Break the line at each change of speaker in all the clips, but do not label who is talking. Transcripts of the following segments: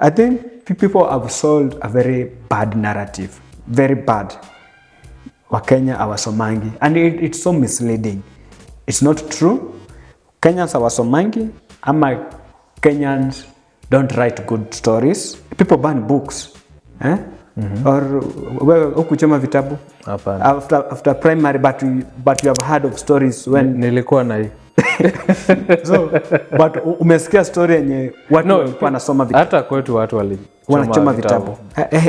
I think people have sold a very bad narrative, very bad. Wakenya hawasomangi, and it's so misleading. It's not true. Kenyans hawasomangi, ama Kenyans don't write good stories. People burn books. Or ukuchoma vitabu after primary, but you have heard of stories when
nilikuwa na hii.
So but umesikia story yenye watu wanasoma vitabu.
Hata kwetu watu
wanachoma vitabu.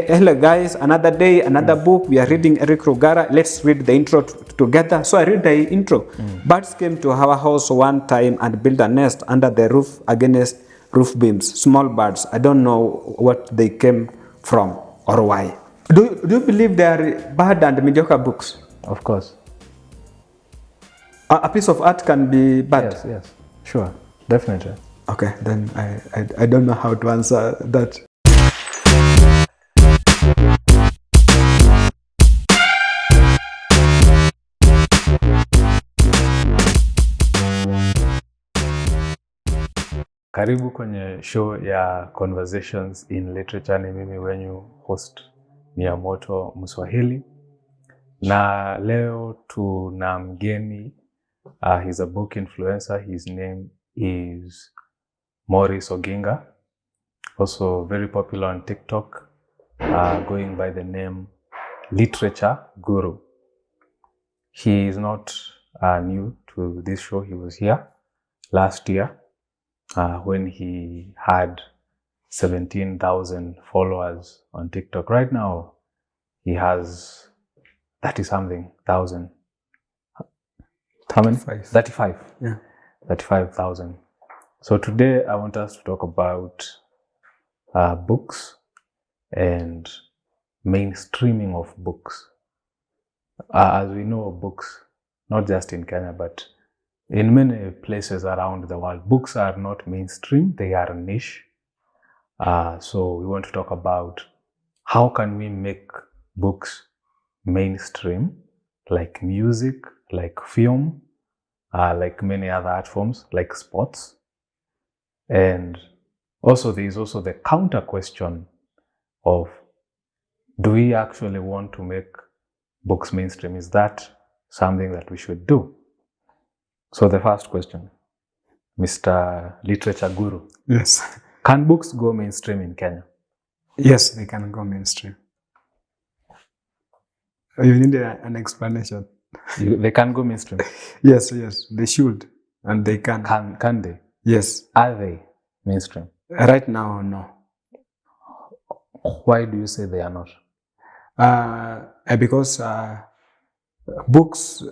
Hello guys, another day, another book. We are reading Eric Rugara. Let's read the intro together. So I read the intro. Birds came to our house one time and built a nest under the roof against roof beams. Small birds. I don't know what they came from or why. Do you believe there are bad and mediocre books?
Of course.
A piece of art can be bad?
Yes. Sure. Definitely.
Okay, then I don't know how to answer that.
Karibu kwenye show ya Conversations in Literature. Ni mimi wenyu host Miyamoto Muswahili. Na leo tuna mgeni. He's a book influencer. His name is Maurice Oginga. Also very popular on TikTok, going by the name Literature Guru. He is not new to this show. He was here last year when he had 17,000 followers on TikTok. Right now, he has 30-something thousand. How many? 35.
Yeah.
35,000. So today I want us to talk about books and mainstreaming of books. As we know, books, not just in Kenya, but in many places around the world, books are not mainstream, they are niche. So we want to talk about how can we make books mainstream, like music, like film, like many other art forms, like sports. And also there is also the counter question of, do we actually want to make books mainstream? Is that something that we should do? So the first question, Mr. Literature Guru.
Yes.
Can books go mainstream in Kenya?
Yes, they can go mainstream. You need an explanation.
They can go mainstream?
Yes, they should. And they can.
Can they?
Yes.
Are they mainstream?
Right now, no.
Why do you say they are not?
Because books,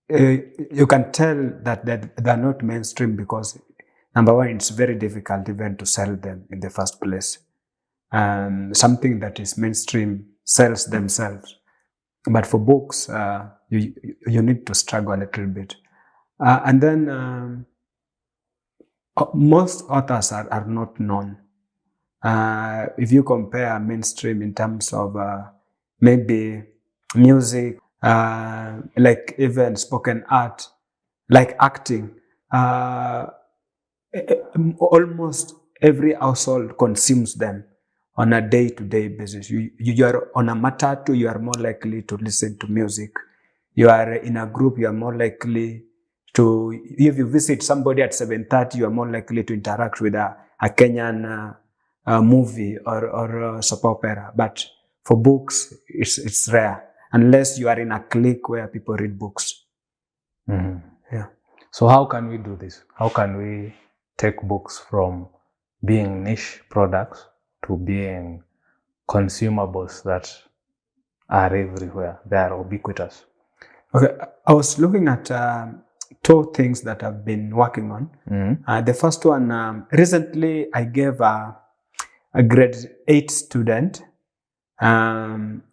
you can tell that they're not mainstream because, number one, it's very difficult even to sell them in the first place. Something that is mainstream sells themselves. But for books, you need to struggle a little bit. And then most authors are not known. If you compare mainstream in terms of maybe music, like even spoken art, like acting, almost every household consumes them on a day-to-day basis. You are on a matatu, you are more likely to listen to music. You are in a group, you are more likely to, if you visit somebody at 7:30, you are more likely to interact with a Kenyan movie or soap opera. But for books, it's rare, unless you are in a clique where people read books.
Mm-hmm.
Yeah.
So how can we do this? How can we take books from being niche products to being consumables that are everywhere? They are ubiquitous.
Okay, I was looking at two things that I've been working on.
Mm-hmm.
The first one, recently I gave a grade 8 student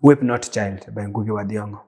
Weep Not Child by Ngugi wa Thiong'o.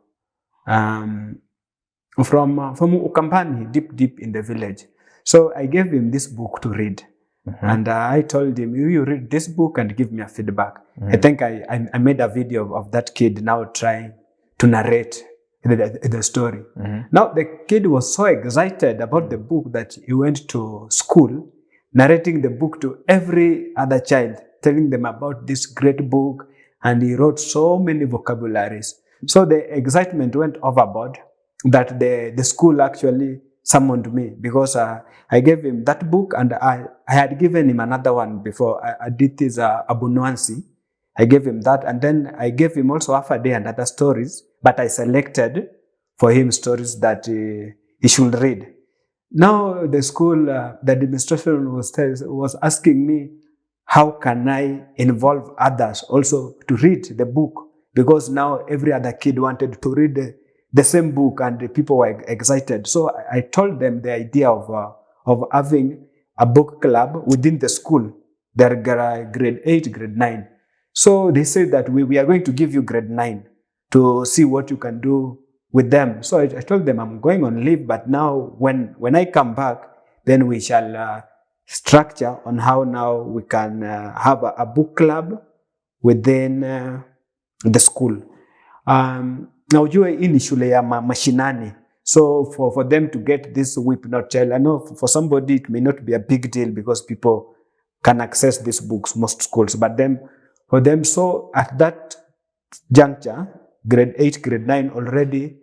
From Ukambani, deep in the village. So I gave him this book to read. Mm-hmm. And I told him, you read this book and give me a feedback. Mm-hmm. I think I made a video of that kid now trying to narrate the story. Mm-hmm. Now the kid was so excited about the book that he went to school narrating the book to every other child telling them about this great book, and he wrote so many vocabularies. So the excitement went overboard that the school actually summoned me because I gave him that book, and I had given him another one before. I did this Abunwansi. I gave him that, and then I gave him also half a day and other stories, but I selected for him stories that he should read. Now the school, the administration was asking me, how can I involve others also to read the book? Because now every other kid wanted to read the same book, and the people were excited. So I told them the idea of having a book club within the school. They're grade 8, grade 9. So they said that we are going to give you grade 9 to see what you can do with them. So I told them I'm going on leave, but now when I come back, then we shall structure on how now we can have a book club within the school. Na ujue hii ni shule ya mashinani. So for them to get this whip not child, I know for somebody it may not be a big deal because people can access these books, most schools, but for them, so at that juncture, grade 8, grade 9 already,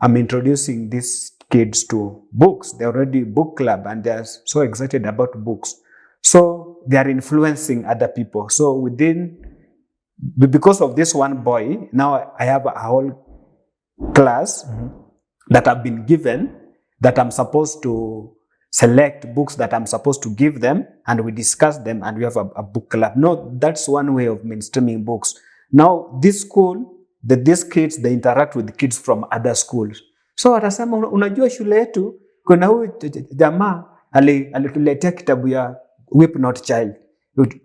I'm introducing these kids to books. They're already book club and they're so excited about books. So they are influencing other people. So because of this one boy, now I have a whole class that I've been given that I'm supposed to select books that I'm supposed to give them, and we discuss them, and we have a book club. No, that's one way of mainstreaming books. Now, this school, these kids, they interact with the kids from other schools. So watasema, unajua shule yetu kuna huyu jamaa alituletea kitabu ya Whip Not Child,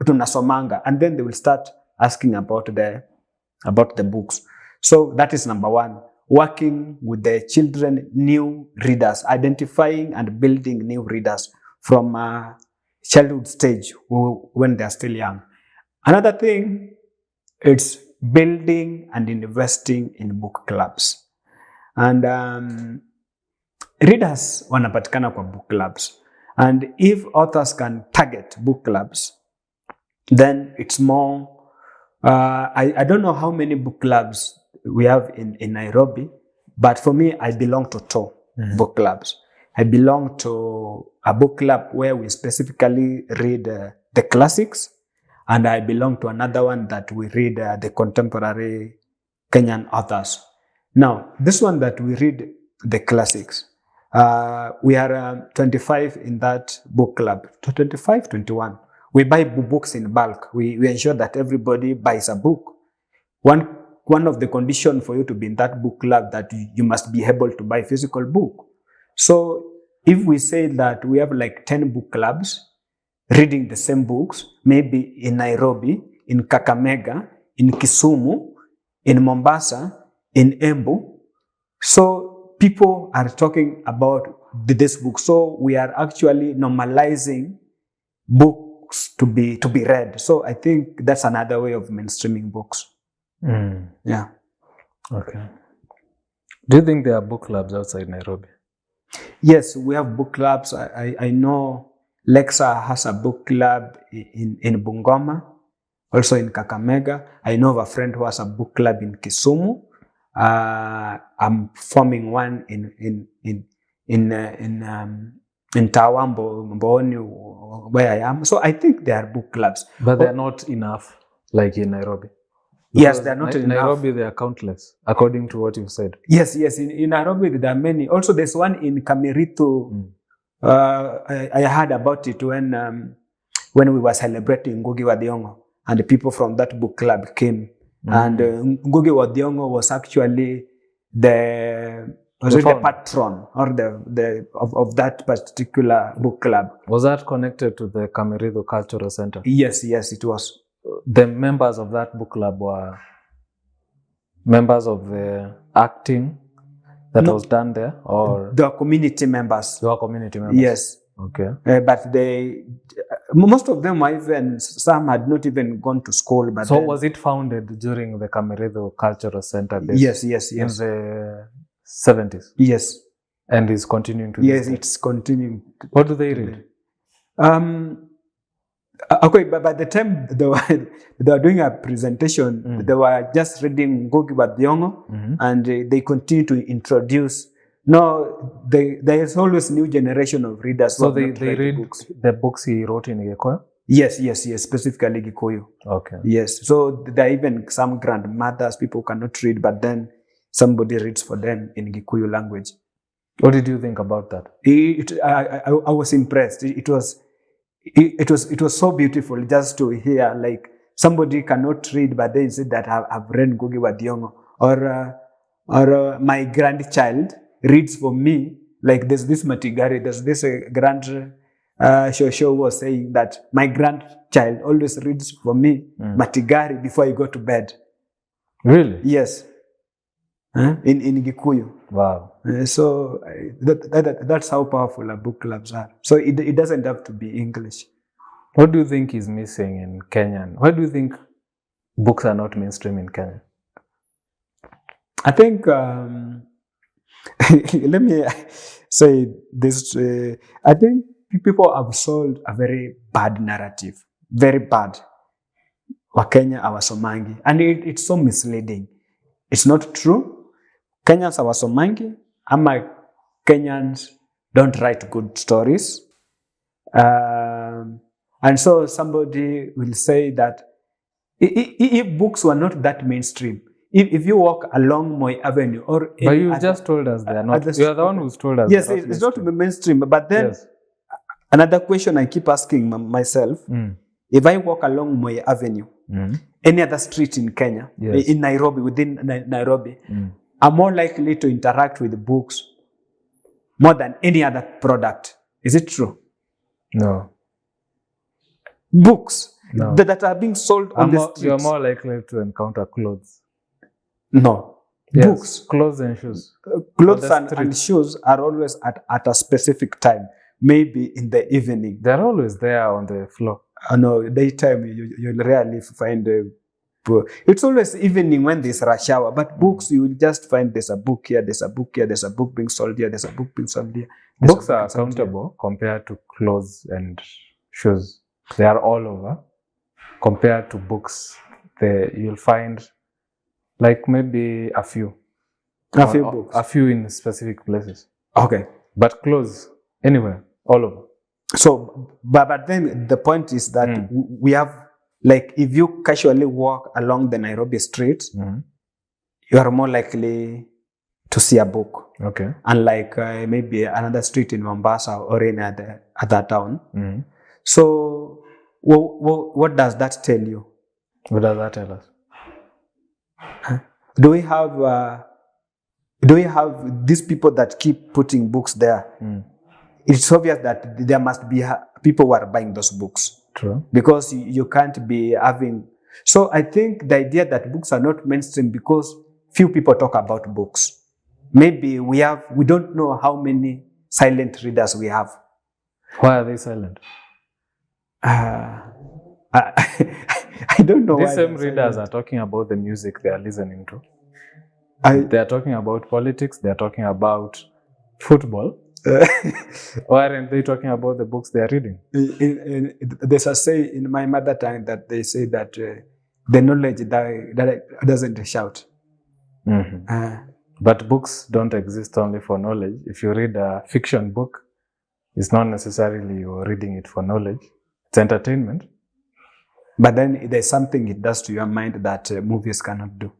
tunasomanga, and then they will start asking about the books. So that is number one. Working with the children, new readers, identifying and building new readers from childhood stage when they are still young. Another thing, it's building and investing in book clubs. And readers wanapatikana kwa book clubs. And if authors can target book clubs, then it's more, I don't know how many book clubs we have in Nairobi, but for me, I belong to two book clubs. I belong to a book club where we specifically read the classics, and I belong to another one that we read the contemporary Kenyan authors. Now, this one that we read the classics, we are 25 in that book club, 25, 21. We buy books in bulk. We ensure that everybody buys a book. One of the conditions for you to be in that book club that you must be able to buy physical book. So if we say that we have like 10 book clubs reading the same books, maybe in Nairobi, in Kakamega, in Kisumu, in Mombasa, in Embu, so people are talking about this book. So we are actually normalizing books to be read. So I think that's another way of mainstreaming books. Yeah.
Okay. Do you think there are book clubs outside Nairobi?
Yes, we have book clubs. I know Lexa has a book club in Bungoma, also in Kakamega. I know of a friend who has a book club in Kisumu. I'm forming one in Tawambo, Mboni, where I am. So I think there are book clubs.
But they're not enough, like in Nairobi.
Yes, they're not enough.
Nairobi, they are countless, according to what you said.
Yes. In Nairobi, there are many. Also, there's one in Kamiritu. I heard about it when we were celebrating Ngugi wa Thiong'o, and the people from that book club came. And Ngugi wa Thiong'o was actually the patron or of that particular book club.
Was that connected to the Kamiridu Cultural Center?
Yes, it was.
The members of that book club were members of the acting that was done there, or
the community members?
They were community members.
Yes.
Okay.
But most of them, some had not even gone to school. But
so was it founded during the Kamiridu Cultural Center days?
Yes.
In the 70s?
Yes.
And is continuing to
Yes, it's continuing.
What do they read?
Okay, but by the time they were doing a presentation, they were just reading Ngugi wa Thiong'o, and they continue to introduce. No, there is always new generation of readers.
So
who have
they
not read
read
books.
the books he wrote in Gikuyu?
Yes, specifically Gikuyu.
Okay.
Yes, so there are even some grandmothers, people who cannot read, but then somebody reads for them in Gikuyu language.
What did you think about that?
I was impressed. It was so beautiful just to hear, like, somebody cannot read, but they said that I've read Ngugi wa Thiong'o, or my grandchild reads for me. Like, there's this Matigari, there's this grand Shosho was saying that my grandchild always reads for me Matigari before I go to bed.
Really?
Yes. In Gikuyu.
Wow.
So that's how powerful our book clubs are. So it doesn't have to be English.
What do you think is missing in Kenyan? Why do you think books are not mainstream in Kenya?
I think, let me say this. I think people have sold a very bad narrative. Very bad. Wakenya awasomangi. And it's so misleading. It's not true. Kenyans awasomangi. Ama Kenyans don't write good stories. And so somebody will say that if books were not that mainstream, if you walk along Moi Avenue or...
But you just told us they are not. You are the one who's told us.
Yes, it's not mainstream. But then another question I keep asking myself, if I walk along Moi Avenue, any other street in Kenya, in Nairobi, within Nairobi, I'm more likely to interact with books more than any other product. Is it true?
No.
Books that are being sold on the streets.
You're more likely to encounter clothes.
No.
Yes.
Books.
Clothes and shoes.
Clothes and shoes are always at a specific time. Maybe in the evening.
They're always there on the floor.
No, daytime you'll rarely find a book. It's always evening when there's rush hour. But books, you will just find there's a book here, there's a book here, there's a book being sold here, there's a book being sold here.
Books are accountable compared to clothes and shoes. They are all over. Compared to books, you'll find like maybe a few.
A few books.
A few in specific places.
Okay.
But clothes, anywhere, all over.
So, but then the point is that we have, like, if you casually walk along the Nairobi streets, you are more likely to see a book.
Okay.
Unlike maybe another street in Mombasa or in other town. So, what does that tell you?
What does that tell us?
Do we have these people that keep putting books there? It's obvious that there must be people who are buying those books.
True.
Because you can't be having... So I think the idea that books are not mainstream because few people talk about books. Maybe we don't know how many silent readers we have.
Why are they silent?
I don't know.
These same readers are talking about the music they are listening to. They are talking about politics. They are talking about football. Why aren't they talking about the books they are reading?
There's a say in my mother tongue that they say that the knowledge that doesn't shout.
But books don't exist only for knowledge. If you read a fiction book, it's not necessarily you're reading it for knowledge. It's entertainment.
But then there's something it does to your mind that movies cannot do.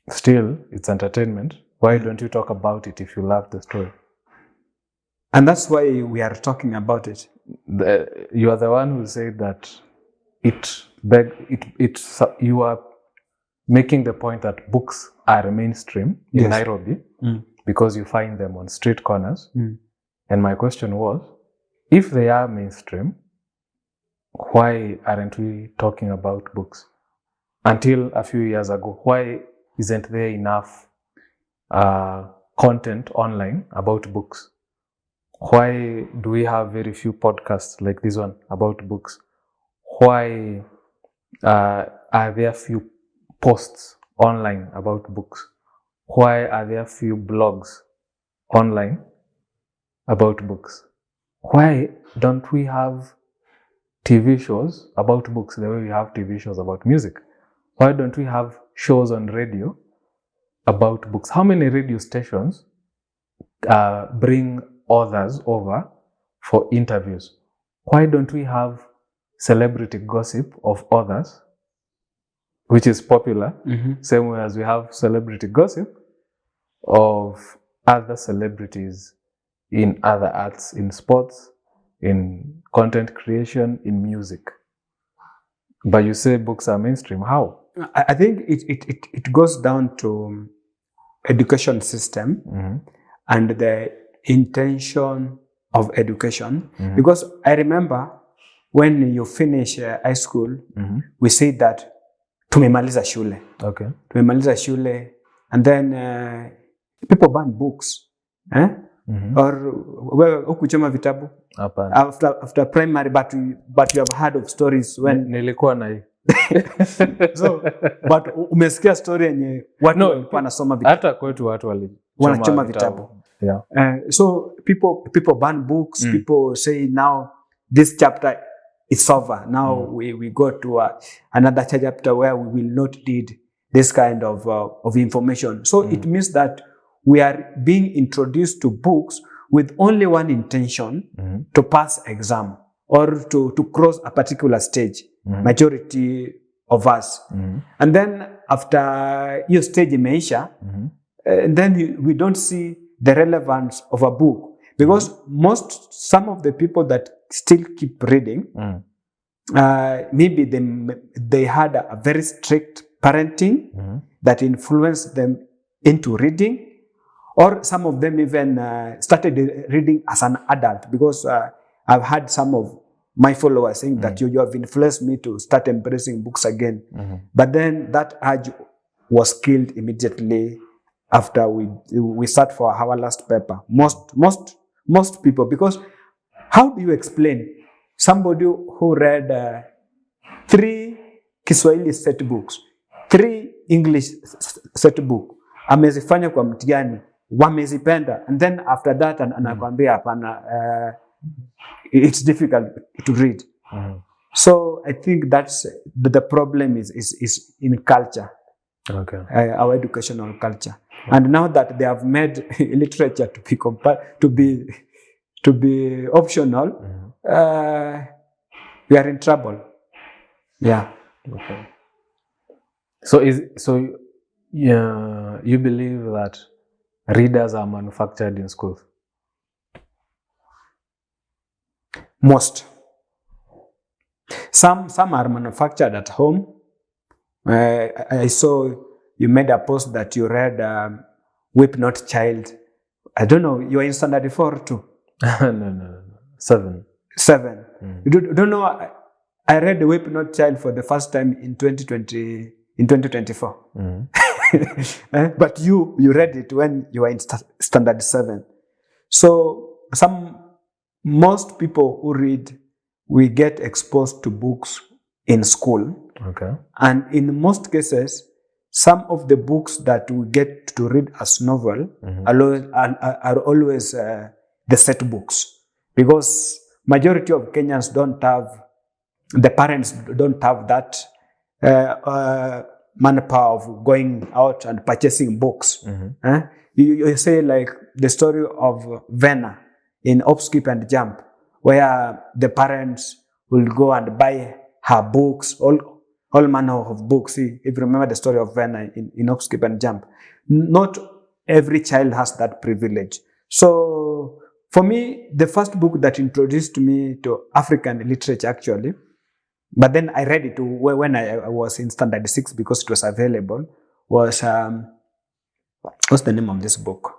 Still, it's entertainment. Why don't you talk about it if you love the story?
And that's why we are talking about it.
You are the one who said that you are making the point that books are mainstream in Nairobi because you find them on street corners. And my question was, if they are mainstream, why aren't we talking about books? Until a few years ago, why isn't there enough content online about books? Why do we have very few podcasts like this one about books? Why are there few posts online about books? Why are there few blogs online about books? Why don't we have TV shows about books the way we have TV shows about music? Why don't we have shows on radio about books? How many radio stations bring authors over for interviews? Why don't we have celebrity gossip of authors, which is popular, same way as we have celebrity gossip of other celebrities in other arts, in sports, in content creation, in music? But you say books are mainstream. How?
I think it goes down to education system and the intention of education. Because I remember when you finish high school, we say that tumemaliza shule.
Okay.
Tumemaliza shule, and then people ban books. Or ukuchoma vitabu after primary, but you have heard of stories when
nilikuwa na hii.
So but umesikia story yenye watu walikuwa wanasoma vitabu,
hata kwetu watu
wanachoma vitabu.
Yeah.
So people ban books. People say now this chapter is over. Now we go to another chapter where we will not need this kind of information. So it means that we are being introduced to books with only one intention, to pass exam or to cross a particular stage, majority of us. And then after your stage imeisha, then we don't see the relevance of a book, because some of the people that still keep reading, maybe they had a very strict parenting that influenced them into reading. Or some of them even started reading as an adult, because I've had some of my followers saying that you have influenced me to start embracing books again. But then that urge was killed immediately after we sat for our last paper. Most people, because how do you explain somebody who read 3 Kiswahili set books, 3 English set book, amezifanya kwa mtihani, wamezipenda, and then after that anakwambia hapana, it's difficult to read. So I think that's the problem is in culture.
Okay.
Our educational culture. And now that they have made literature to be optional, we are in trouble. Yeah.
Okay. So you believe that readers are manufactured in schools?
Most. Some are manufactured at home. I saw you made a post that you read Whip Not Child. I don't know, you are in standard 4 too?
No. 7.
You don't know, I read Whip Not Child for the first time in 2024. But you read it when you were in standard 7. So most people who read, we get exposed to books in school.
Okay.
And in most cases, some of the books that we get to read as novel are always the set books, because majority of Kenyans the parents don't have that manpower of going out and purchasing books. You say like the story of Vena in Hop, Skip and Jump, where the parents will go and buy her books, all manner of books. If you remember the story of Vena in Hop, Skip and Jump, not every child has that privilege. So for me, the first book that introduced me to African literature actually, but then I read it when I was in standard 6 because it was available, was, what's the name of this book?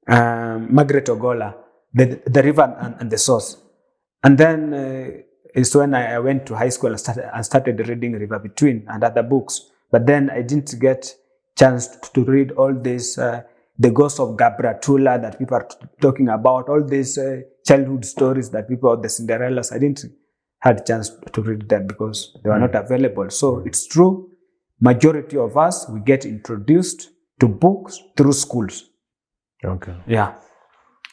Margaret Ogola, The River and the Source. And then it's when I went to high school and started reading River Between and other books. But then I didn't get chance to read all this, the Ghost of Gabratula that people are talking about, all these childhood stories that people, the Cinderellas, I didn't had a chance to read them because they were not available. So it's true, majority of us, we get introduced to books through schools.
Okay.
Yeah.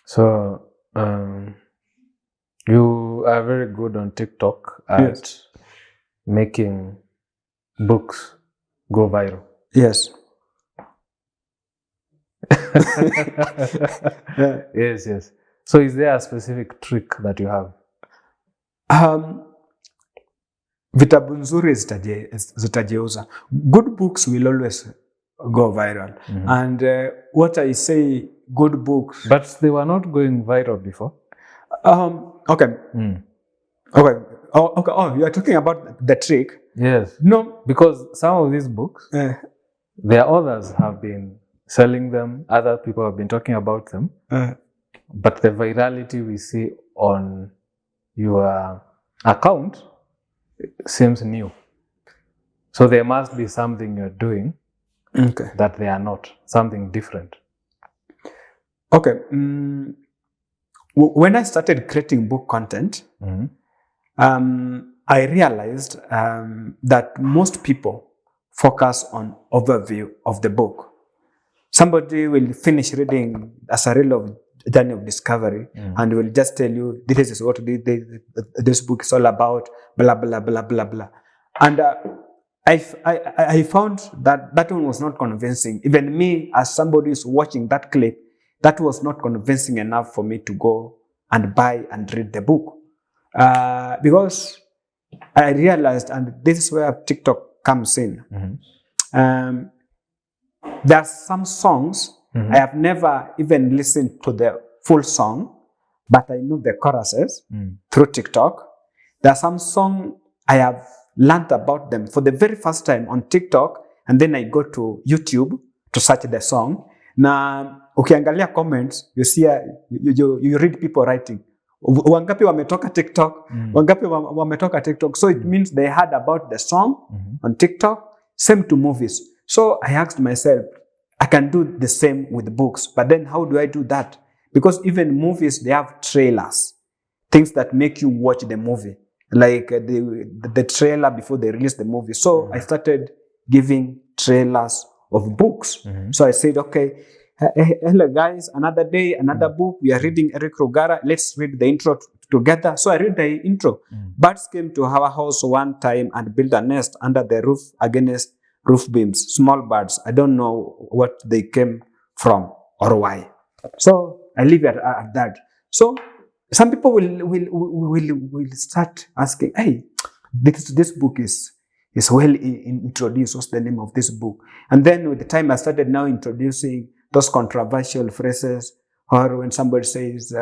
So you you are very good on TikTok at making books go viral.
Yes.
Yes. So is there a specific trick that you have?
Vitabu nzuri zitajeuza. Good books will always go viral. And what I say, good books.
But they were not going viral before.
Okay. Okay. Oh, you are talking about the trick?
Yes.
No.
Because some of these books, their authors have been selling them. Other people have been talking about them. But the virality we see on your account seems new. So there must be something you're doing that they are not, something different.
Okay. When I started creating book content, I realized that most people focus on overview of the book. Somebody will finish reading as a reel of journey of discovery and will just tell you, this is what this book is all about, blah, blah, blah, blah, blah. And I found that one was not convincing. Even me, as somebody who's watching that clip, that was not convincing enough for me to go and buy and read the book. Because I realized, and this is where TikTok comes in, there are some songs I have never even listened to the full song, but I know the choruses through TikTok. There are some songs I have learned about them for the very first time on TikTok, and then I go to YouTube to search the song. Na ukiangalia comments, you see, you read people writing. Wangapi wametoka TikTok? Wangapi wametoka TikTok? So it means they heard about the song on TikTok. Same to movies. So I asked myself, I can do the same with books, but then how do I do that? Because even movies, they have trailers, things that make you watch the movie, like the trailer before they release the movie. So I started giving trailers of books. So I said, okay, hello guys, another day, another book. We are reading Eric Rugara. Let's read the intro together. So I read the intro. Birds came to our house one time and built a nest under the roof against roof beams. Small birds. I don't know what they came from or why. So I leave it at that. So some people will start asking, hey, this book is well introduced. What's the name of this book? And then with the time I started now introducing those controversial phrases, or when somebody says,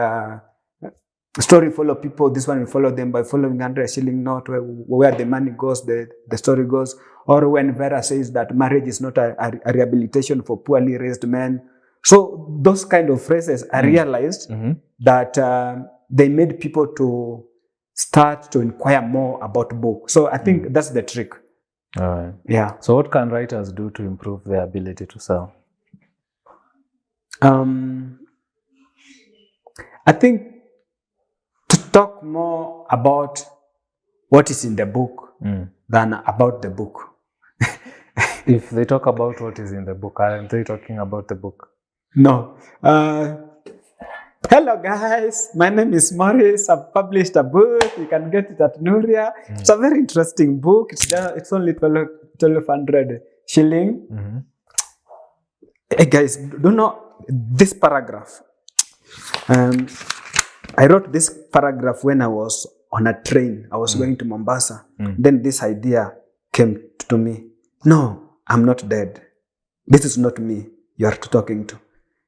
story follow people, this one will follow them by following 100 shilling note, where the money goes, the story goes. Or when Vera says that marriage is not a rehabilitation for poorly raised men. So those kind of phrases, I realized that they made people to start to inquire more about books. So I think that's the trick.
All right.
Yeah.
So what can writers do to improve their ability to sell?
I think to talk more about what is in the book than about the book.
If they talk about what is in the book, aren't they talking about the book?
No. Hello guys, my name is Maurice. I've published a book. You can get it at Nuria. It's a very interesting book. It's only 1,200 shilling. Hey guys, do you know this paragraph? I wrote this paragraph when I was on a train. I was going to Mombasa. Then this idea came to me. No, I'm not dead. This is not me you are talking to.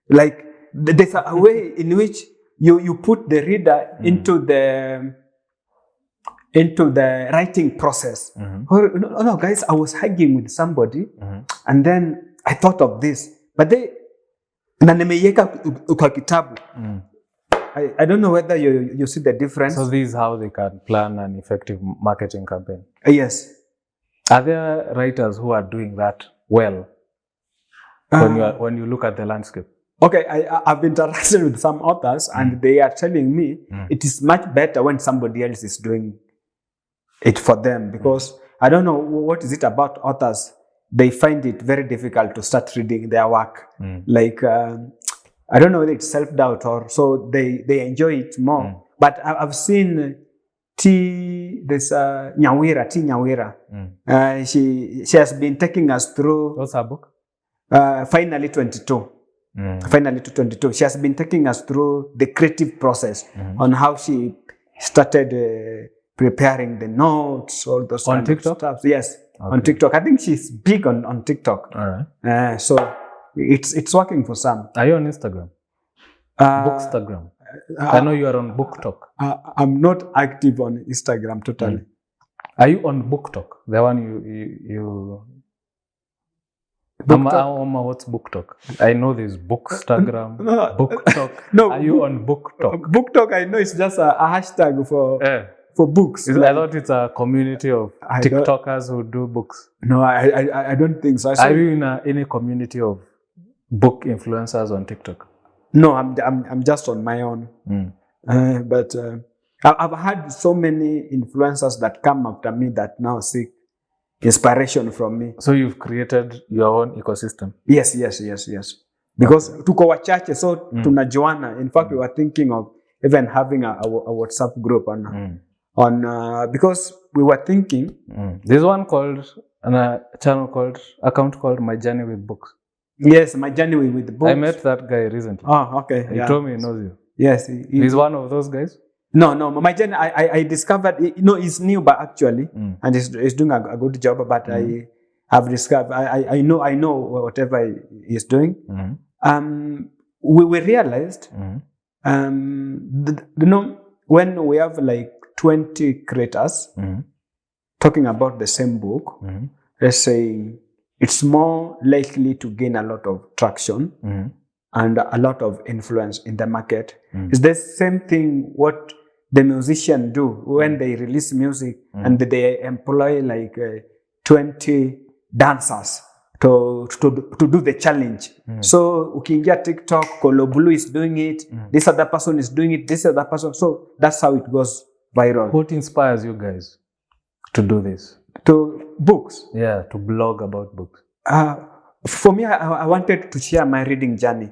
Like, there's a way in which you put the reader into the writing process. No, guys, I was hugging with somebody, and then I thought of this. But they, na nimeiweka kwa kitabu. I don't know whether you see the difference.
So this is how they can plan an effective marketing campaign.
Yes.
Are there writers who are doing that well when you look at the landscape?
Okay, I've interacted with some authors and they are telling me it is much better when somebody else is doing it for them, because I don't know what is it about authors. They find it very difficult to start reading their work. Like, I don't know whether it's self-doubt or so they enjoy it more. But I've seen There's Nyawira, T. Nyawira. She has been taking us through.
What's her book?
Finally 22. Finally to 22. She has been taking us through the creative process on how she started preparing the notes, all those
On
kind of
TikTok?
stuff. Yes,
Okay.
on TikTok. I think she's big on TikTok.
All right.
So it's working for some.
Are you on Instagram? Bookstagram. I know you are on BookTok.
I'm not active on Instagram totally.
Are you on BookTok? The one you
BookTok?
what's BookTok? I know there's Bookstagram,
No.
BookTok.
No,
Are you on BookTok?
BookTok, I know it's just a hashtag for books.
I thought it's a community of
I don't-
TikTokers who do books.
No, I don't think so.
Are you in any community of book influencers on TikTok?
No, I'm just on my own. But I've had so many influencers that come after me that now seek inspiration from me.
So you've created your own ecosystem.
Yes. Because tuko wachache, so tunajuana. In fact, we were thinking of even having a WhatsApp group on because we were thinking.
There's one called account called My Journey with Books.
Yes, my journey with the books.
I met that guy recently.
Oh, okay.
He told me he knows you.
Yes,
He's one of those guys.
No. My journey, I discovered. He's new, but actually, and he's doing a good job. But I have discovered. I know whatever he's doing. We realized. When we have like 20 creators talking about the same book, let's say it's more likely to gain a lot of traction and a lot of influence in the market. It's the same thing what the musicians do when they release music and they employ like 20 dancers to do the challenge. So ukiingia TikTok, Kolobulu is doing it, this other person is doing it, this other person. So that's how it goes viral.
What inspires you guys to do this?
To books.
Yeah, to blog about books.
For me, I wanted to share my reading journey.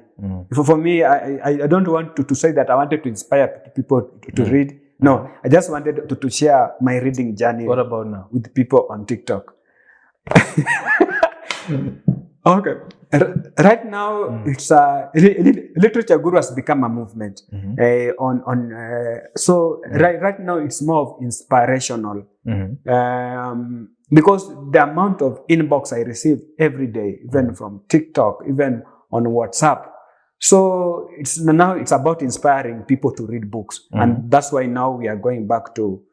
For me, I don't want to say that I wanted to inspire people to read. No, I just wanted to share my reading journey.
What about now?
With people on TikTok. Okay. Right now, it's literature guru has become a movement. So right now it's more of inspirational. Because the amount of inbox I receive every day, even from TikTok, even on WhatsApp. So now it's about inspiring people to read books. And that's why now we are going back to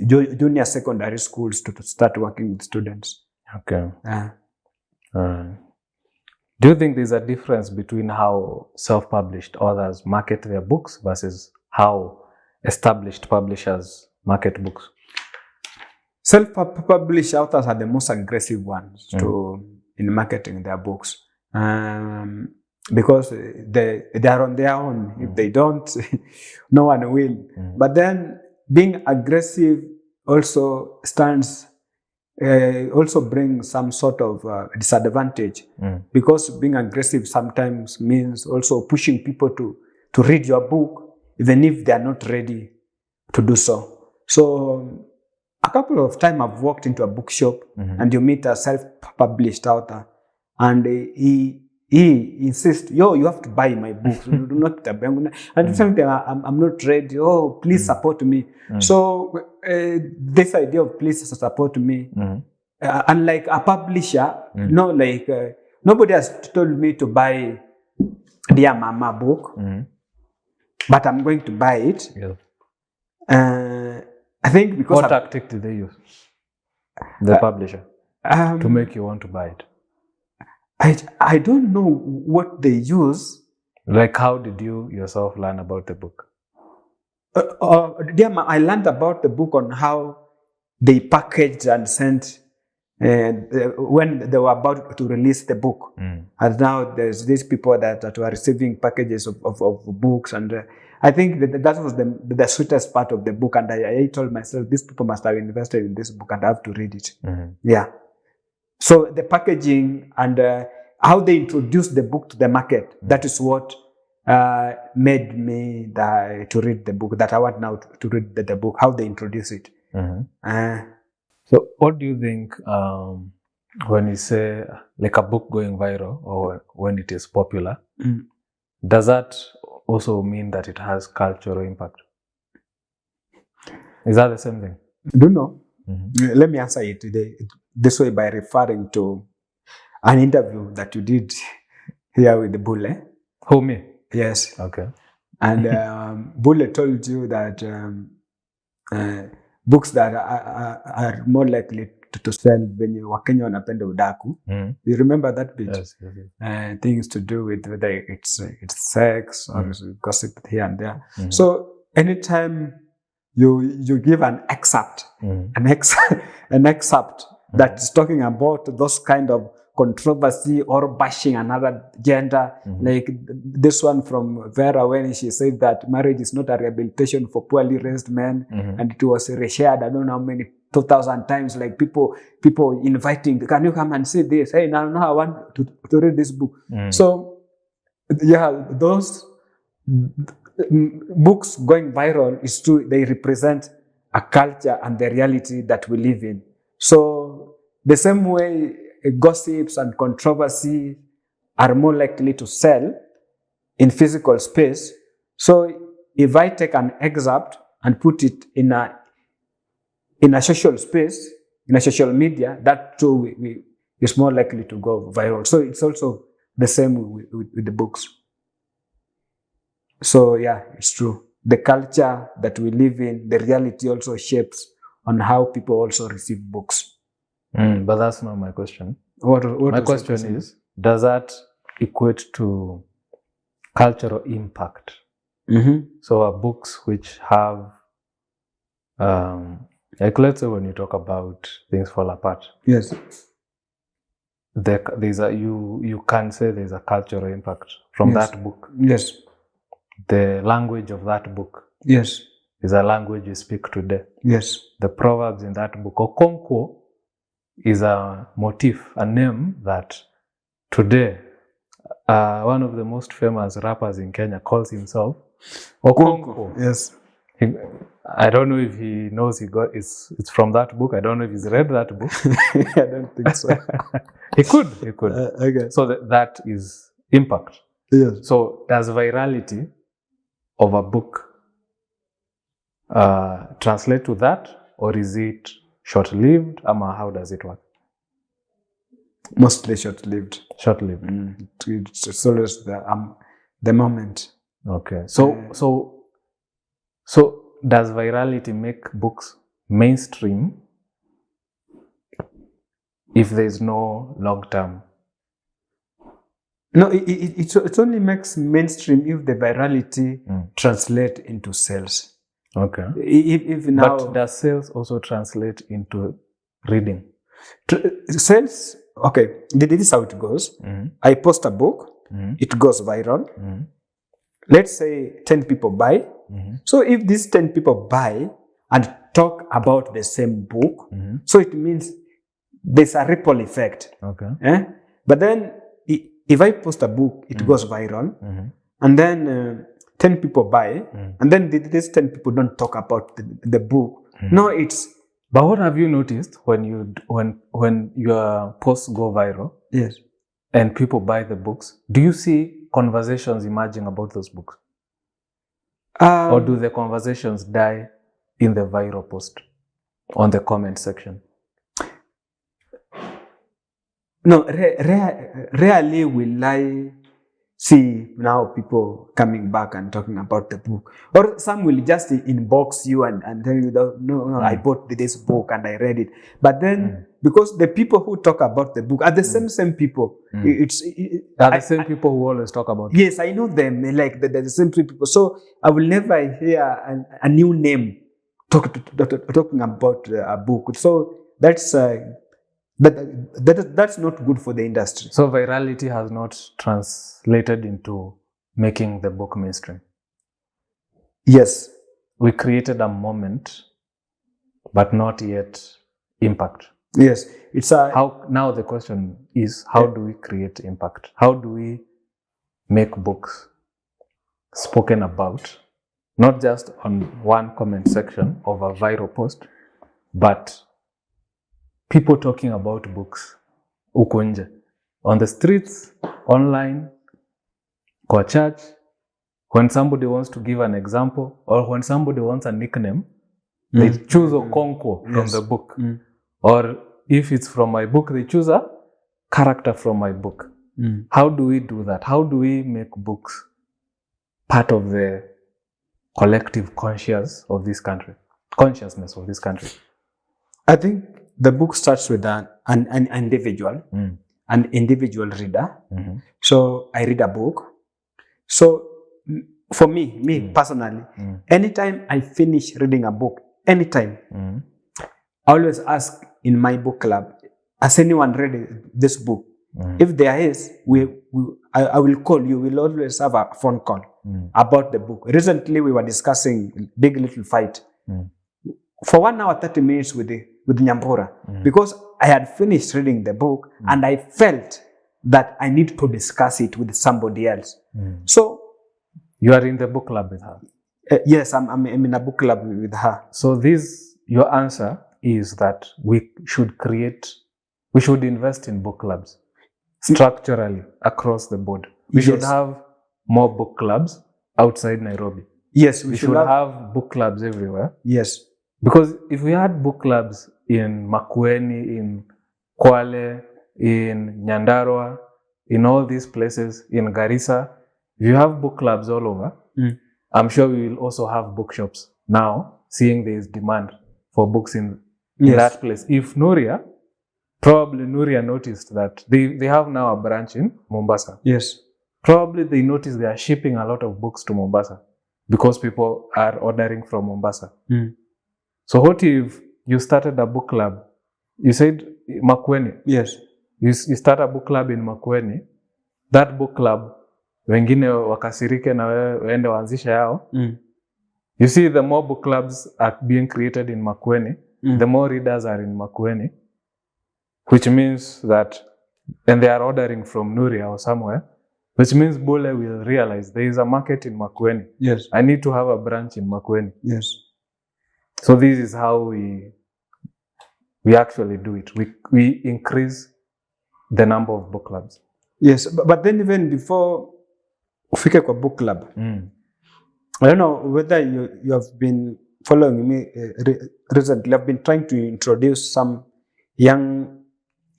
junior secondary schools to start working with students.
Okay. Do you think there's a difference between how self-published authors market their books versus how established publishers market books?
Self-published authors are the most aggressive ones in marketing their books. Because they are on their own. If they don't, no one will. But then being aggressive also also brings some sort of disadvantage. Because being aggressive sometimes means also pushing people to read your book, even if they are not ready to do so. So a couple of times I've walked into a bookshop and you meet a self-published author and he insists, you have to buy my books. Do not and something I'm not ready. Oh, please support me. So this idea of please support me, unlike a publisher, nobody has told me to buy Dear Mama book, but I'm going to buy it. I think because
what tactic did they use? The publisher to make you want to buy it.
I don't know what they use.
Like, how did you yourself learn about the book?
I learned about the book on how they packaged and sent when they were about to release the book. And now there's these people that were receiving packages of books. And I think that was the sweetest part of the book. And I told myself, these people must have invested in this book and I have to read it. Yeah. So the packaging and how they introduced the book to the market, that is what made me to read the book, that I want now to read the book, how they introduce it.
So what do you think when you say like a book going viral or when it is popular, does that also mean that it has cultural impact? Is that the same thing?
I don't know. Let me answer it this way by referring to an interview that you did here with the Bule.
Who, me?
Yes.
Okay.
And Bule told you that books that are more likely to sell when you Wakenya wanapenda udaku. You remember that bit?
Yes.
Things to do with whether it's sex or gossip here and there. So anytime you give an excerpt, an excerpt that's talking about those kind of controversy or bashing another gender, like this one from Vera, when she said that marriage is not a rehabilitation for poorly raised men, and it was reshared I don't know how many 2,000 times, like people inviting, can you come and see this? Hey, now I want to read this book. So yeah, those books going viral is true. They represent a culture and the reality that we live in. So the same way gossips and controversy are more likely to sell in physical space. So if I take an excerpt and put it in a social space, in a social media, that too is more likely to go viral. So it's also the same with the books. So yeah, it's true. The culture that we live in, the reality also shapes on how people also receive books.
But that's not my question.
What
my question is, does that equate to cultural impact? So books which have, like let's say when you talk about Things Fall Apart.
Yes.
You can say there's a cultural impact from that book.
Yes.
The language of that book.
Yes.
Is a language you speak today.
Yes.
The proverbs in that book. Okonkwo is a motif, a name that today one of the most famous rappers in Kenya calls himself Okonkwo.
Yes.
I don't know if he knows it's from that book. I don't know if he's read that book.
I don't think so.
He could.
Okay.
So that is impact.
Yes.
So does virality of a book translate to that, or is it short-lived? How does it work?
Mostly short-lived.
Short-lived.
It's always the moment.
Okay. So does virality make books mainstream if there is no long-term?
No, it only makes mainstream if the virality translate into sales.
Okay.
If now,
but does sales also translate into reading?
Sales, okay, this is how it goes. I post a book, it goes viral. Let's say 10 people buy. So if these 10 people buy and talk about the same book, so it means there's a ripple effect.
Okay.
But then if I post a book, it goes viral, and then 10 people buy, and then these 10 people don't talk about the book. No, it's.
But what have you noticed when your posts go viral?
Yes.
And people buy the books? Do you see conversations emerging about those books? Or do the conversations die in the viral post on the comment section?
No, rarely will I see now people coming back and talking about the book. Or some will just inbox you and tell you, no, I bought this book and I read it. But then, because the people who talk about the book are the same people.
The same people who always talk about it.
Yes, I know them. Like the same people. So I will never hear a new name talking about a book. So that's that's not good for the industry.
So virality has not translated into making the book mainstream.
Yes.
We created a moment, but not yet impact.
Yes.
Now the question is, how do we create impact? How do we make books spoken about, not just on one comment section of a viral post, but people talking about books huko nje, on the streets, online, kwa church, when somebody wants to give an example or when somebody wants a nickname, they choose Okonkwo from the book. Or if it's from my book, they choose a character from my book. How do we do that? How do we make books part of the collective consciousness of this country?
I think the book starts with an individual, an individual reader. So I read a book. So for me personally, anytime I finish reading a book, anytime, I always ask in my book club, has anyone read this book? If there is, I will call you. We'll always have a phone call about the book. Recently, we were discussing Big Little Fight for 1 hour, 30 minutes with Nyambura, because I had finished reading the book and I felt that I need to discuss it with somebody else. So,
you are in the book club with her?
Yes, I'm in a book club with her.
So your answer is that we should invest in book clubs structurally across the board. We should have more book clubs outside Nairobi.
Yes,
we should have book clubs everywhere.
Yes.
Because if we had book clubs in Makueni, in Kwale, in Nyandarua, in all these places, in Garissa, if you have book clubs all over, I'm sure we will also have bookshops now, seeing there is demand for books in that place. If probably Nuria noticed that they have now a branch in Mombasa.
Yes.
Probably they noticed they are shipping a lot of books to Mombasa because people are ordering from Mombasa. So what if you started a book club? You said Makueni.
Yes.
You start a book club in Makueni. That book club, wengine wakasirike na waende waanzisha yao. You see, the more book clubs are being created in Makueni, the more readers are in Makueni, which means that, and they are ordering from Nuria or somewhere, which means Bule will realize there is a market in Makueni.
Yes.
I need to have a branch in Makueni.
Yes.
So this is how we actually do it. We increase the number of book clubs.
Yes, but then even before ufike kwa book club, I don't know whether you have been following me recently. I've been trying to introduce some young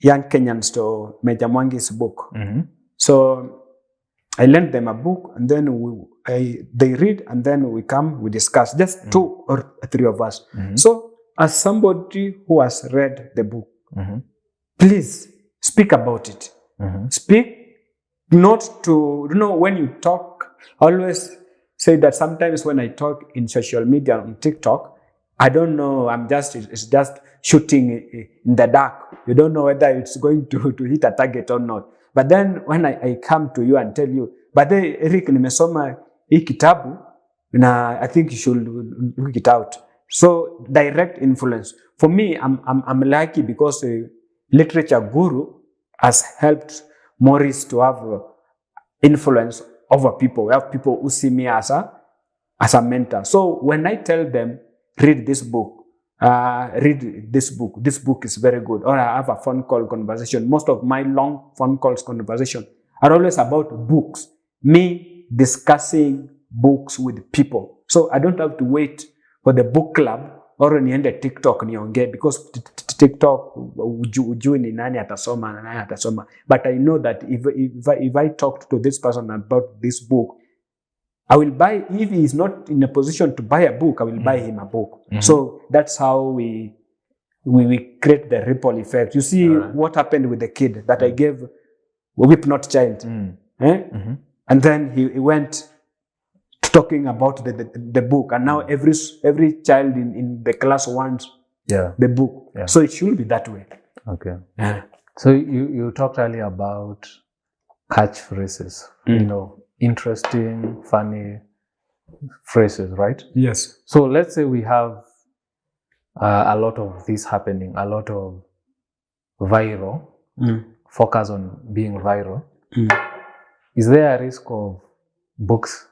Kenyans to Meja Mwangi's book. So I lent them a book, and then they read, and then we discuss, just 2 or 3 of us. So as somebody who has read the book, please speak about it. Speak not to, when you talk, I always say that sometimes when I talk in social media, on TikTok, I don't know, it's just shooting in the dark. You don't know whether it's going to hit a target or not. But then when I come to you and tell you, but then Eric, nimesoma hii kitabu, na I think you should look it out. So direct influence. For me, I'm lucky because literature guru has helped Maurice to have influence over people. We have people who see me as a mentor. So when I tell them, read this book, this book is very good, or I have a phone call conversation. Most of my long phone calls conversation are always about books. Me discussing books with people. So I don't have to wait for the book club or niende TikTok nionge, because TikTok ujui ni nani atasoma na nani atasoma. But I know that if I talk to this person about this book, I will buy, if he is not in a position to buy a book, I will buy him a book. So that's how we create the ripple effect. You see what happened with the kid that I gave a Whip Not Child. And then he went talking about the book, and now every child in the class wants the book. So it should be that way.
Okay. So you talked earlier about catchphrases, interesting, funny phrases, right?
Yes.
So let's say we have a lot of this happening, a lot of viral, focus on being viral. Is there a risk of books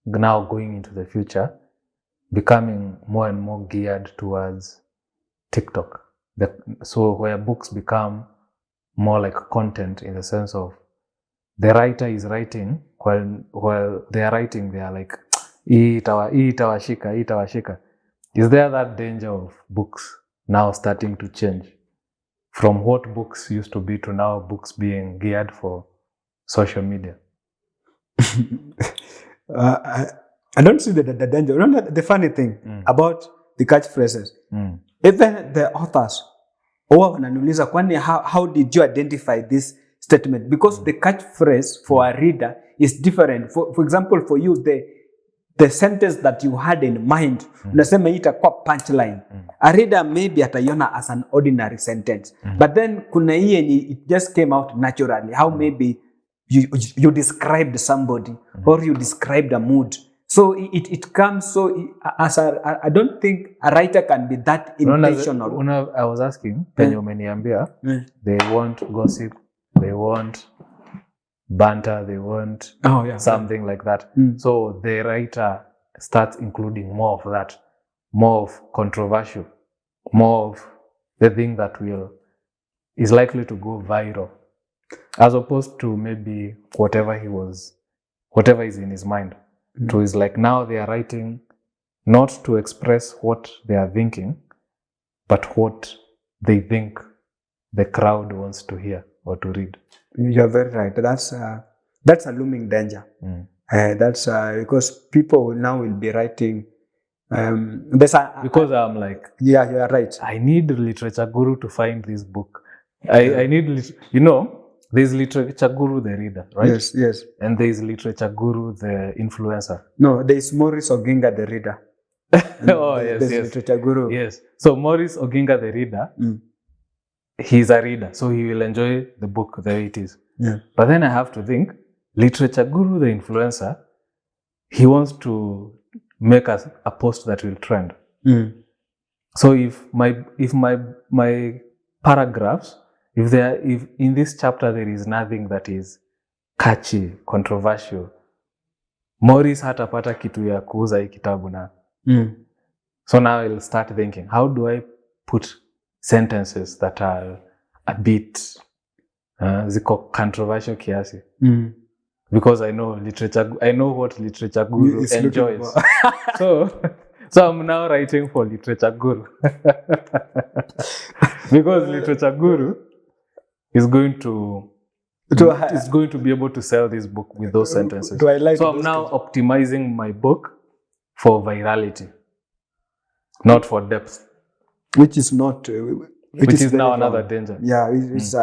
now going into the future, becoming more and more geared towards TikTok. So where books become more like content in the sense of the writer is writing, while they are writing, they are like, hii itawashika. Is there that danger of books now starting to change from what books used to be to now books being geared for social media?
I don't see the danger. You know, the funny thing about the catchphrases, even the authors, wananiuliza, kwani how did you identify this statement? Because the catchphrase for a reader is different. For example, for you, the sentence that you had in mind, unasema itakuwa punchline. A reader maybe ataiona as an ordinary sentence. But then kuna hii it just came out naturally. How maybe you described somebody or you described a mood. So it comes as I don't think a writer can be that intentional.
I was asking, penye umeniambia, they want gossip, they want banter, they want something like that. So the writer starts including more of that, more of controversial, more of the thing that is likely to go viral, as opposed to maybe whatever is in his mind. So it's like now they are writing not to express what they are thinking, but what they think the crowd wants to hear or to read.
You're very right. That's a looming danger. That's because people now will be writing.
Because I'm like,
yeah, you're right.
I need Literature Guru to find this book. I need, there's Literature Guru, the reader, right?
Yes.
And there's Literature Guru, the influencer.
No, there's Maurice Oginga, the reader.
Yes.
Literature Guru.
Yes. So Maurice Oginga, the reader, he's a reader, so he will enjoy the book the way it is.
Yeah.
But then I have to think, Literature Guru, the influencer, he wants to make a post that will trend. So if my paragraphs, if in this chapter there is nothing that is catchy, controversial, Maurice hatapata kitu ya kuuza hii kitabu na. So now I'll start thinking, how do I put sentences that are a bit ziko controversial kiasi? Because I know what Literature Guru enjoys. So I'm now writing for Literature Guru. Because Literature Guru is going to be able to sell this book with those sentences. So I'm now optimizing my book for virality, not for depth.
Which is not...
which is now another danger.
Yeah, it's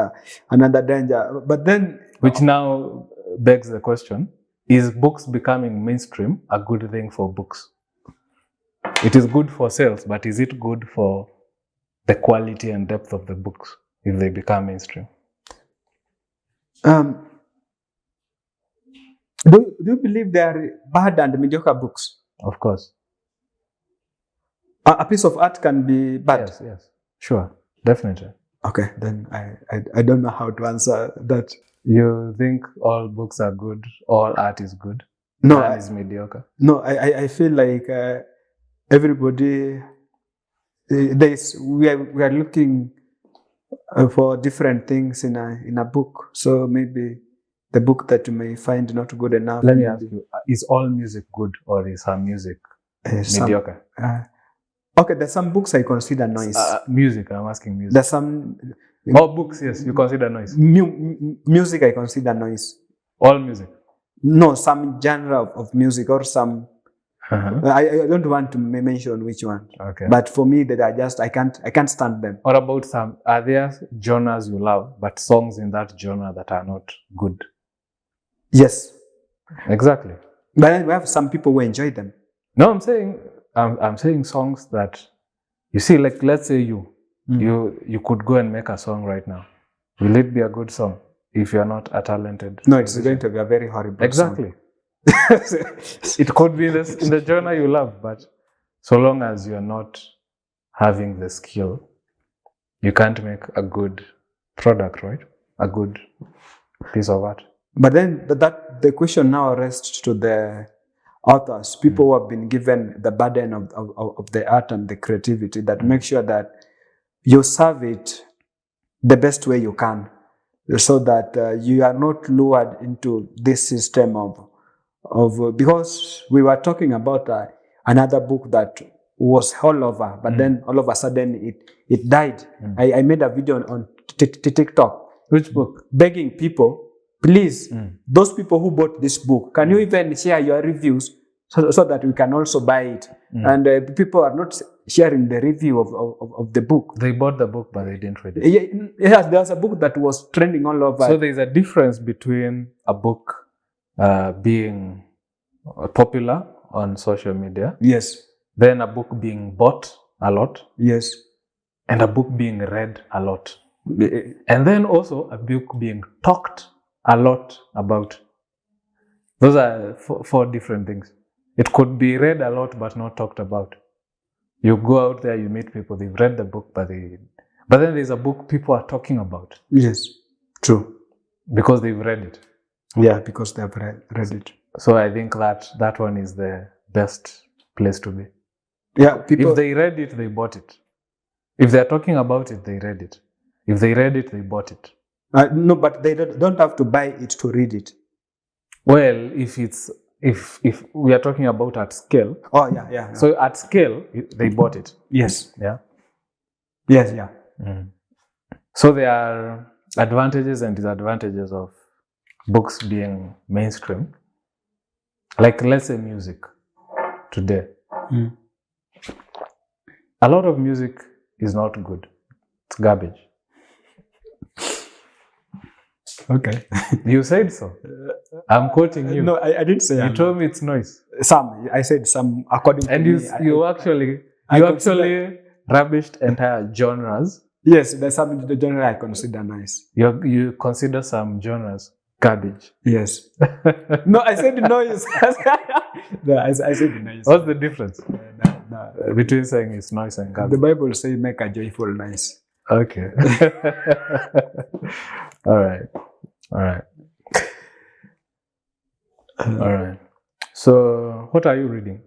another danger. But then...
Which now begs the question, is books becoming mainstream a good thing for books? It is good for sales, but is it good for the quality and depth of the books if they become mainstream?
Do you believe there are bad and mediocre books?
Of course.
A piece of art can be bad?
Yes. Sure, definitely.
Okay, then I don't know how to answer that.
You think all books are good, all art is good,
no,
is mediocre?
No, I feel like everybody, we are looking for different things in a book. So maybe the book that you may find not good enough.
Let me ask you, is all music good or is some music mediocre?
Okay, there's some books I consider noise.
Music, I'm asking music.
There's some...
All books, yes, you consider noise.
Music I consider noise.
All music?
No, some genre of music or some... I don't want to mention which one.
Okay.
But for me, that I can't stand them.
What about are there genres you love, but songs in that genre that are not good?
Yes.
Exactly.
But we have some people who enjoy them.
No, I'm saying songs that, you see, like, let's say you could go and make a song right now. Will it be a good song if you're not a talented
No, it's going to be a very horrible
Exactly.
song.
It could be in the genre you love, but so long as you're not having the skill, you can't make a good product, right? A good piece of art.
But then the question now rests to the authors, people who have been given the burden of the art and the creativity, that make sure that you serve it the best way you can, so that you are not lured into this system of because we were talking about another book that was all over, but then all of a sudden it died. I made a video on TikTok.
Which book?
Begging people, please, those people who bought this book, can you even share your reviews so that we can also buy it? And people are not sharing the review of the book.
They bought the book, but they didn't read it.
Yes, there's a book that was trending all over.
So there's a difference between a book being popular on social media,
Yes,
then a book being bought a lot,
yes.
and a book being read a lot. And then also a book being talked a lot about. Those are four different things. It could be read a lot but not talked about. You go out there, you meet people, they've read the book, but then there's a book people are talking about.
Yes, true.
Because they've read it.
Yeah, because they've read it.
So I think that one is the best place to be.
Yeah, people.
If they read it, they bought it. If they're talking about it, they read it. If they read it, they bought it.
No, but they don't have to buy it to read it.
Well, if we are talking about at scale.
Oh, yeah.
So at scale, they bought it.
Yes.
Yeah.
Yes, yeah.
So there are advantages and disadvantages of books being mainstream. Like, let's say music today. A lot of music is not good. It's garbage.
Okay.
You said so. I'm quoting you.
No, I didn't say.
You told me it's noise.
Some. I said some according to me.
And you actually rubbished entire genres.
Yes, there's some the genre I consider nice.
You consider some genres garbage.
Yes. No, I said noise. No, I said noise.
What's the difference
No.
between saying it's noise and garbage?
The Bible says make a joyful noise.
Okay. All right. So, what are you reading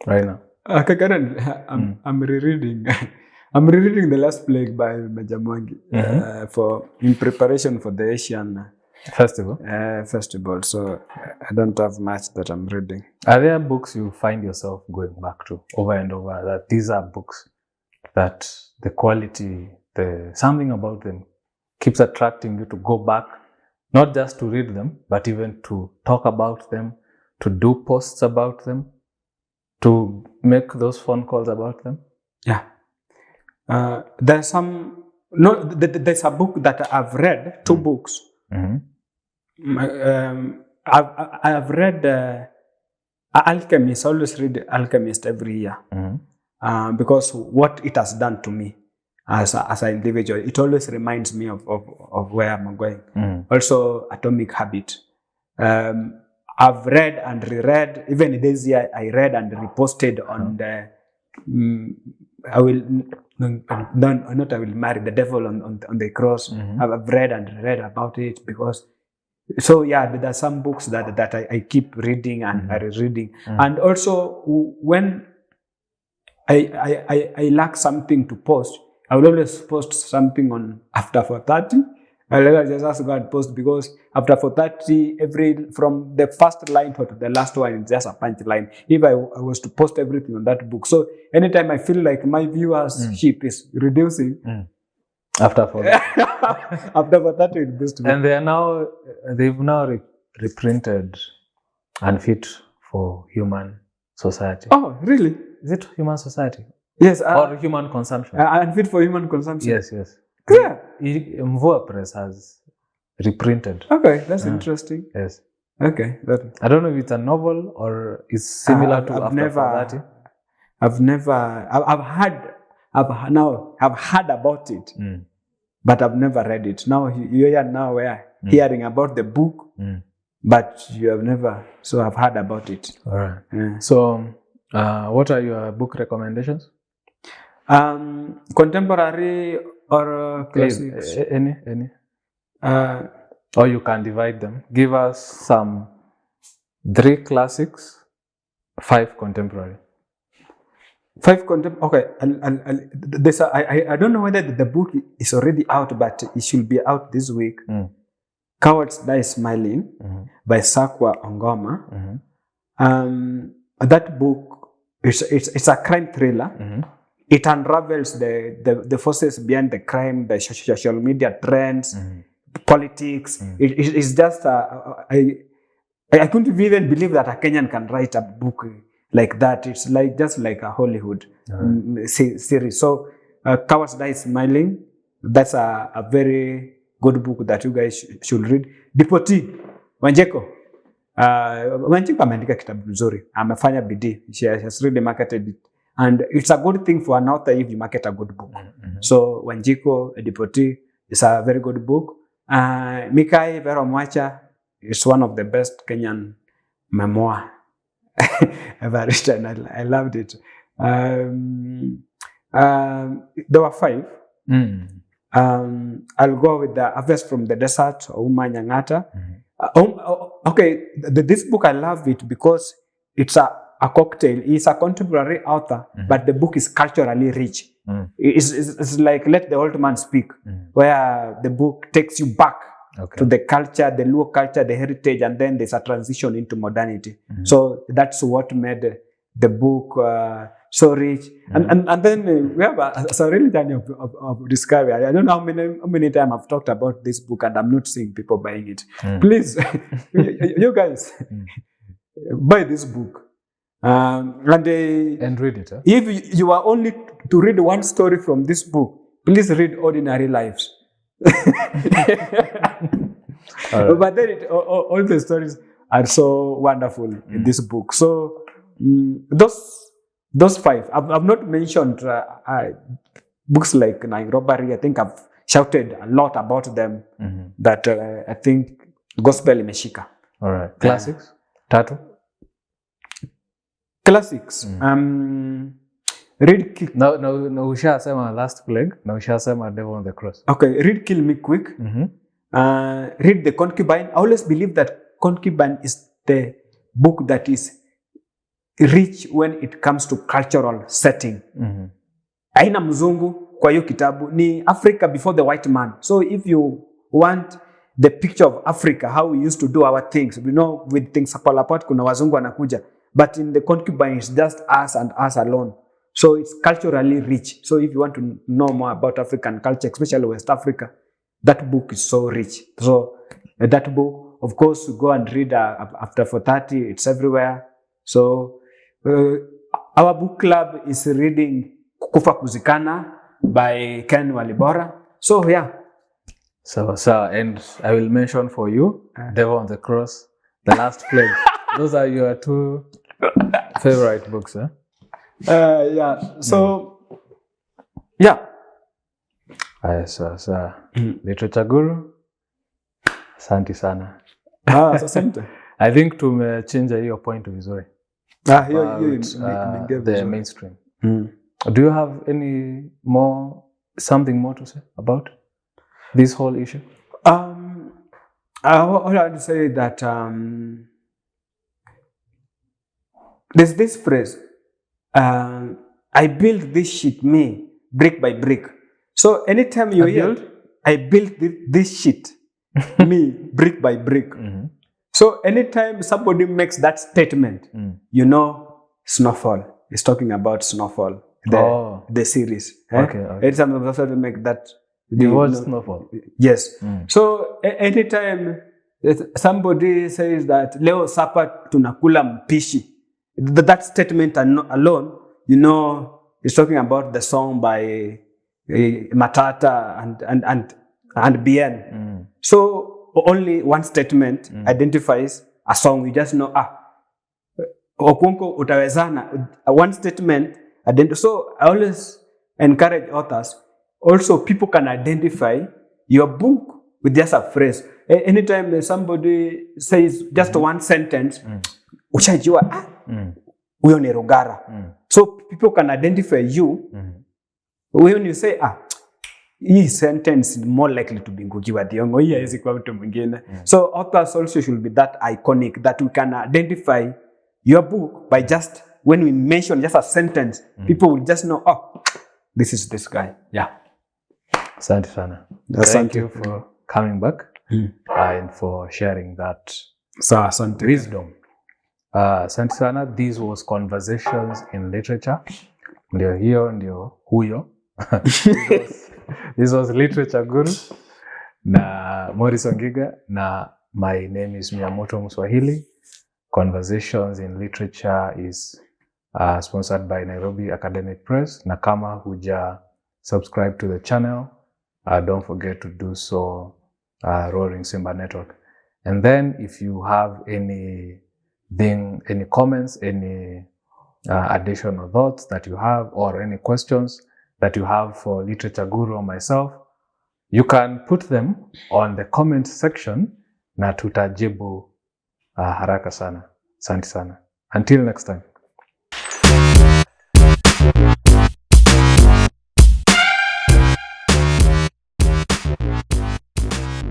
right now?
I'm rereading. I'm rereading The Last Plague by Majamwangi in preparation for the Asian festival. So I don't have much that I'm reading.
Are there books you find yourself going back to over and over? That these are books that the quality, something about them keeps attracting you to go back, not just to read them, but even to talk about them, to do posts about them, to make those phone calls about them?
Yeah. There's a book that I've read, two books. I've read Alchemist. I always read Alchemist every year because what it has done to me as an individual, it always reminds me of where I'm going. Also, Atomic Habit. I've read and reread. Even this year, I read and reposted on the. I will marry the devil on the cross. I've read and read about it because. So yeah, there are some books that I keep reading and rereading, and also when I lack something to post, I will always post something on after 4:30. I'll just ask God post because after 4:30, from the first line to the last one, it's just a punch line. If I was to post everything on that book, so anytime I feel like my viewership is reducing,
after 4:30.
After 4:30, it goes to.
And they've now reprinted Unfit for Human Society.
Oh, really?
Is it Human Society?
Yes.
Or Human Consumption?
Unfit for Human Consumption.
Yes.
Yeah.
Mvua Press has reprinted.
Okay, that's interesting.
Yes.
Okay.
I don't know if it's a novel or it's similar to After 4:30.
I've heard about it, but I've never read it. Now we're hearing about the book, but you have never. So I've heard about it.
All right. Yeah. So, what are your book recommendations?
Contemporary or classics?
Any. Or you can divide them. Give us some 3 classics 5 contemporary.
5 okay. I don't know whether the book is already out, but it should be out this week. Cowards Die Smiling by Sakwa Ongoma. That book, it's a crime thriller. It unravels the forces behind the crime, the social media trends, politics. It's just I couldn't even believe that a Kenyan can write a book like that. It's like just like a Hollywood series. So Cowards Die Smiling, that's a very good book that you guys should read. Dipoti Wanjeko ameandika kitabu nzuri, amefanya bidii. She has really marketed it, and it's a good thing for an author if you market a good book. So Wanjiko Dipoti is a very good book. Mikai Vero Mwacha is one of the best Kenyan memoir ever written. I loved it. There were 5. I'll go with the Harvest from the Desert, Uma Nyang'ata. Okay, this book, I love it because it's a cocktail. He's a contemporary author, but the book is culturally rich. It's like Let the Old Man Speak, where the book takes you back to the culture, the Luo culture, the heritage, and then there's a transition into modernity. So that's what made the book so rich. And then we have a really journey of discovery. I don't know how many times I've talked about this book and I'm not seeing people buying it. Please, you guys, buy this book. And
read it.
If you are only to read one story from this book, please read Ordinary Lives. But then all the stories are so wonderful in this book. So those 5. I've not mentioned books like Nine Robbery. I think I've shouted a lot about them. That I think Gospel imeshika.
All right. Classics. Tatu.
Classics. Read Kill.
No, ushasema Last Plague. No, ushasema Devil on the Cross.
Okay, read Kill Me Quick. Read The Concubine. I always believe that Concubine is the book that is rich when it comes to cultural setting. Aina mzungu kwa hiyo kitabu ni Africa before the white man. So if you want the picture of Africa, how we used to do our things, we know with things fall apart, kuna wazungu wanakuja. But in The Concubine, it's just us and us alone. So it's culturally rich. So if you want to know more about African culture, especially West Africa, that book is so rich. So that book, of course, you go and read after 4:30. It's everywhere. So our book club is reading Kufa Kuzikana by Ken Walibora. So yeah.
So and I will mention for you Devil on the Cross, The Last Plague. Those are your 2 favorite books, huh?
Yeah. So yeah.
Sasa Literature Guru, asante sana.
Asante.
I think tumechange hiyo point vizuri. The mainstream. Do you have something more to say about this whole issue?
I want to say that there's this phrase, I build this shit me brick by brick. So anytime you hear, I built this shit me brick by brick. So anytime somebody makes that statement, you know Snowfall is talking about Snowfall, the series.
Okay.
Anytime somebody make that,
you watch Snowfall.
Yes. So anytime somebody says that leo sapa tunakula mpishi, that statement alone, you know, is talking about the song by Matata and Bien. So only one statement identifies a song. You just know, Okunko utawezana. One statement so I always encourage authors. Also, people can identify your book with just a phrase. Anytime somebody says just one sentence, ushajua huyo ni Rugara. So people can identify you when you say hii sentence is more likely to be Ngugi wa Thiong'o, hii haiwezi kuwa mtu mwingine. So authors also should be that iconic that we can identify your book, by just when we mention just a sentence, people will just know, oh, this is this guy. Yeah.
Asante sana. Thank you for coming back and for sharing that wisdom. Asante sana. This was Conversations in Literature. Ndio hiyo, ndio huyo. This was Literature Guru na Maurice Oginga, na my name is Miyamoto Muswahili. Conversations in Literature is sponsored by Nairobi Academic Press. Na kama huja subscribe to the channel, don't forget to do so, Roaring Simba Network. And then if you have any comments, any additional thoughts that you have, or any questions that you have for Literature Guru or myself, you can put them on the comment section na tutajibu haraka sana. Asante sana. Until next time.